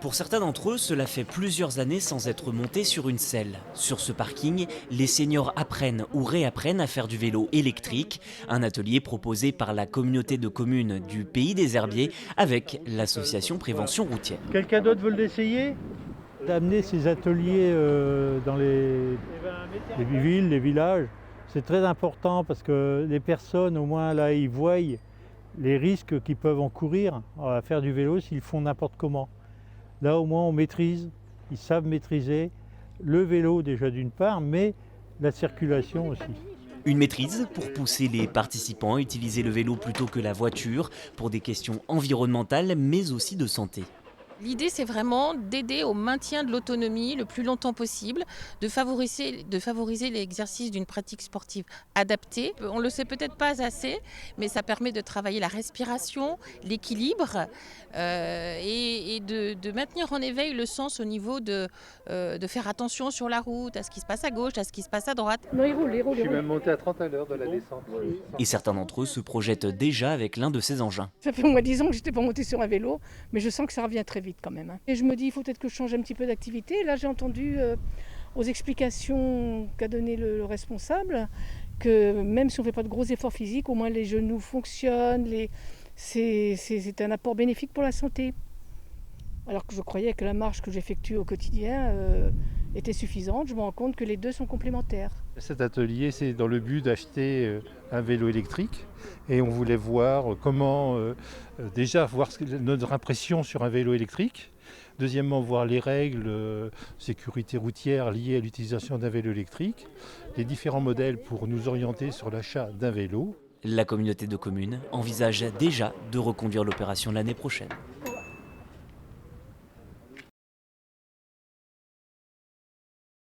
Pour certains d'entre eux, cela fait plusieurs années sans être montés sur une selle. Sur ce parking, les seniors apprennent ou réapprennent à faire du vélo électrique, un atelier proposé par la communauté de communes du Pays des Herbiers avec l'association Prévention Routière. Quelqu'un d'autre veut l'essayer? D'amener ces ateliers dans les villes, les villages, c'est très important parce que les personnes, au moins là, ils voient les risques qu'ils peuvent encourir à faire du vélo s'ils font n'importe comment. Là, au moins, on maîtrise, ils savent maîtriser le vélo déjà d'une part, mais la circulation aussi. Une maîtrise pour pousser les participants à utiliser le vélo plutôt que la voiture pour des questions environnementales mais aussi de santé. L'idée, c'est vraiment d'aider au maintien de l'autonomie le plus longtemps possible, de favoriser l'exercice d'une pratique sportive adaptée. On ne le sait peut-être pas assez, mais ça permet de travailler la respiration, l'équilibre et de maintenir en éveil le sens au niveau de faire attention sur la route, à ce qui se passe à gauche, à ce qui se passe à droite. Non, il roule. Je suis même monté à 30 à l'heure de la descente. Et certains d'entre eux se projettent déjà avec l'un de ces engins. Ça fait au moins 10 ans que je n'étais pas montée sur un vélo, mais je sens que ça revient très vite quand même. Et je me dis, il faut peut-être que je change un petit peu d'activité. Là, j'ai entendu aux explications qu'a donné le responsable que même si on ne fait pas de gros efforts physiques, au moins les genoux fonctionnent, c'est un apport bénéfique pour la santé. Alors que je croyais que la marche que j'effectue au quotidien était suffisante, je me rends compte que les deux sont complémentaires. Cet atelier, c'est dans le but d'acheter un vélo électrique et on voulait voir comment, déjà voir notre impression sur un vélo électrique. Deuxièmement, voir les règles sécurité routière liées à l'utilisation d'un vélo électrique, les différents modèles pour nous orienter sur l'achat d'un vélo. La communauté de communes envisage déjà de reconduire l'opération l'année prochaine.